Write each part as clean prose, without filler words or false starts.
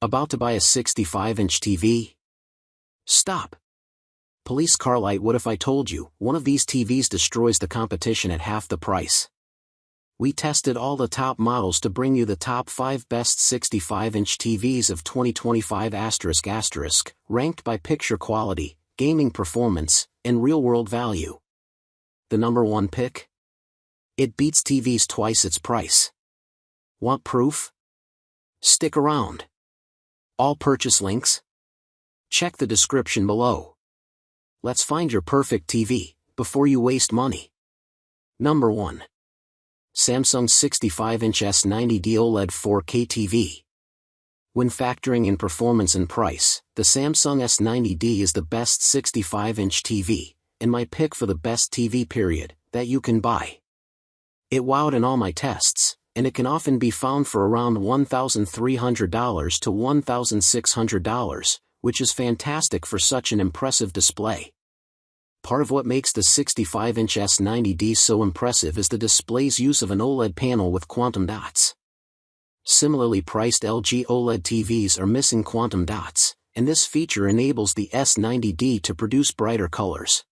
About to buy a 65-inch TV? Stop. Police car light. What if I told you, one of these TVs destroys the competition at half the price? We tested all the top models to bring you the top 5 best 65-inch TVs of 2025 ***, ranked by picture quality, gaming performance, and real-world value. The number 1 pick? It beats TVs twice its price. Want proof? Stick around. All purchase links? Check the description below. Let's find your perfect TV, before you waste money. Number 1. Samsung 65-inch S90D OLED 4K TV. When factoring in performance and price, the Samsung S90D is the best 65-inch TV, and my pick for the best TV period, that you can buy. It wowed in all my tests, and it can often be found for around $1,300 to $1,600, which is fantastic for such an impressive display. Part of what makes the 65-inch S90D so impressive is the display's use of an OLED panel with quantum dots. Similarly priced LG OLED TVs are missing quantum dots, and this feature enables the S90D to produce brighter colors.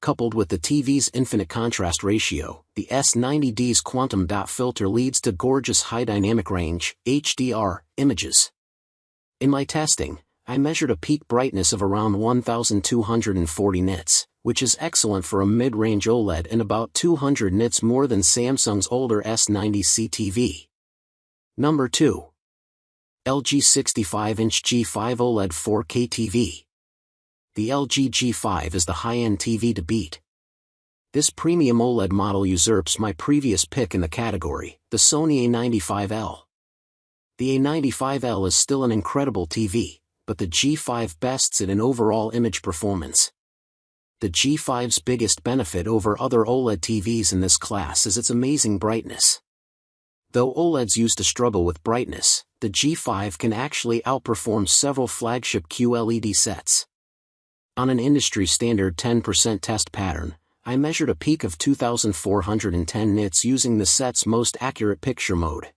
Coupled with the TV's infinite contrast ratio, the S90D's quantum dot filter leads to gorgeous high dynamic range (HDR) images. In my testing, I measured a peak brightness of around 1240 nits, which is excellent for a mid-range OLED and about 200 nits more than Samsung's older S90C TV. Number 2. LG 65-inch G5 OLED 4K TV. The LG G5 is the high-end TV to beat. This premium OLED model usurps my previous pick in the category, the Sony A95L. The A95L is still an incredible TV, but the G5 bests it in overall image performance. The G5's biggest benefit over other OLED TVs in this class is its amazing brightness. Though OLEDs used to struggle with brightness, the G5 can actually outperform several flagship QLED sets. On an industry-standard 10% test pattern, I measured a peak of 2,410 nits using the set's most accurate picture mode.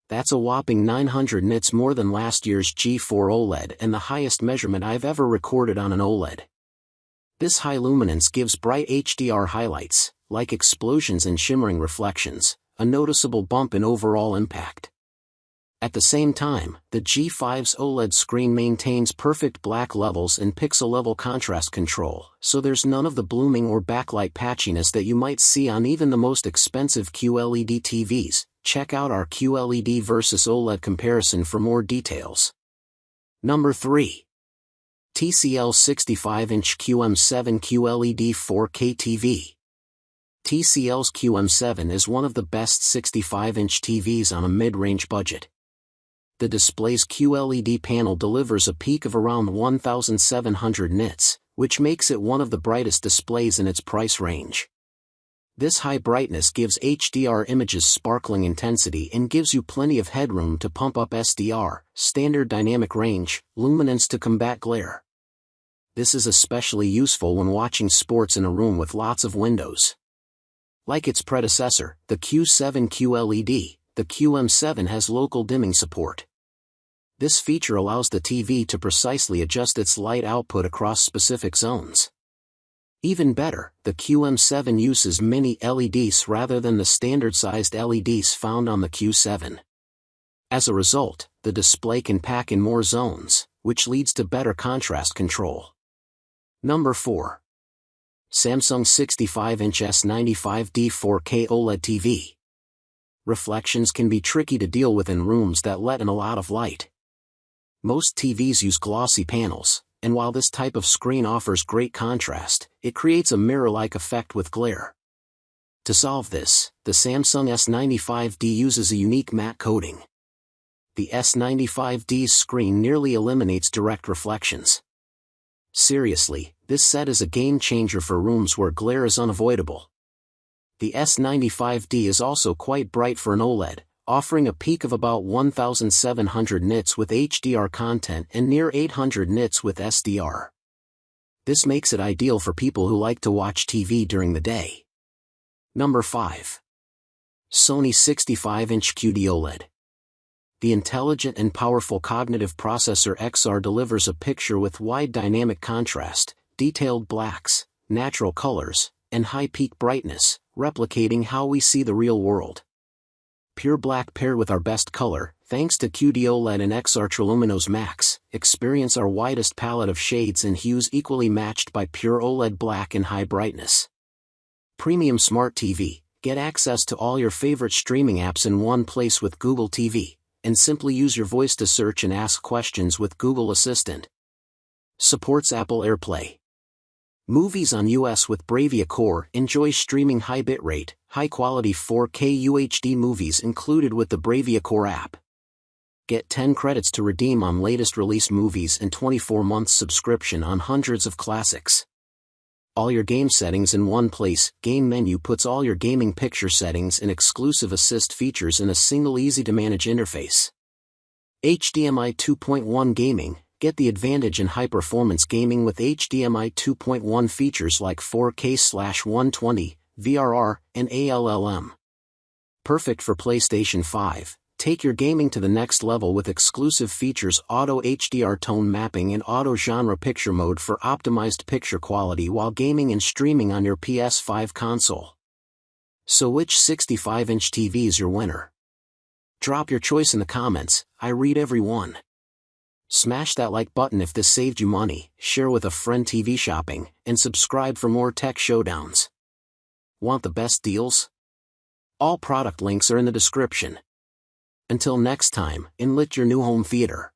That's a whopping 900 nits more than last year's G4 OLED and the highest measurement I've ever recorded on an OLED. This high luminance gives bright HDR highlights, like explosions and shimmering reflections, a noticeable bump in overall impact. At the same time, the G5's OLED screen maintains perfect black levels and pixel-level contrast control, so there's none of the blooming or backlight patchiness that you might see on even the most expensive QLED TVs. Check out our QLED versus OLED comparison for more details. Number 3. TCL 65-inch QM7 QLED 4K TV. TCL's QM7 is one of the best 65-inch TVs on a mid-range budget. The display's QLED panel delivers a peak of around 1,700 nits, which makes it one of the brightest displays in its price range. This high brightness gives HDR images sparkling intensity and gives you plenty of headroom to pump up SDR, standard dynamic range, luminance to combat glare. This is especially useful when watching sports in a room with lots of windows. Like its predecessor, the Q7 QLED, the QM7 has local dimming support. This feature allows the TV to precisely adjust its light output across specific zones. Even better, the QM7 uses mini LEDs rather than the standard-sized LEDs found on the Q7. As a result, the display can pack in more zones, which leads to better contrast control. Number 4. Samsung 65-inch S95D 4K OLED TV. Reflections can be tricky to deal with in rooms that let in a lot of light. Most TVs use glossy panels, and while this type of screen offers great contrast, it creates a mirror-like effect with glare. To solve this, the Samsung S95D uses a unique matte coating. The S95D's screen nearly eliminates direct reflections. Seriously, this set is a game-changer for rooms where glare is unavoidable. The S95D is also quite bright for an OLED, offering a peak of about 1,700 nits with HDR content and near 800 nits with SDR. This makes it ideal for people who like to watch TV during the day. Number 5. Sony 65-inch QD-OLED. The intelligent and powerful cognitive processor XR delivers a picture with wide dynamic contrast, detailed blacks, natural colors, and high peak brightness, replicating how we see the real world. Pure black paired with our best color, thanks to QD-OLED and XR Triluminos Max, experience our widest palette of shades and hues equally matched by pure OLED black and high brightness. Premium Smart TV, get access to all your favorite streaming apps in one place with Google TV, and simply use your voice to search and ask questions with Google Assistant. Supports Apple AirPlay. Movies on US with Bravia Core. Enjoy streaming high bitrate, high-quality 4K UHD movies included with the Bravia Core app. Get 10 credits to redeem on latest release movies and 24-month subscription on hundreds of classics. All your game settings in one place. Game menu puts all your gaming picture settings and exclusive assist features in a single easy-to-manage interface. HDMI 2.1 Gaming. Get the advantage in high-performance gaming with HDMI 2.1 features like 4K/120, VRR, and ALLM. Perfect for PlayStation 5. Take your gaming to the next level with exclusive features: auto HDR tone mapping and auto genre picture mode for optimized picture quality while gaming and streaming on your PS5 console. So which 65-inch TV is your winner? Drop your choice in the comments. I read every one. Smash that like button if this saved you money, share with a friend TV shopping, and subscribe for more tech showdowns. Want the best deals? All product links are in the description. Until next time, enlit your new home theater.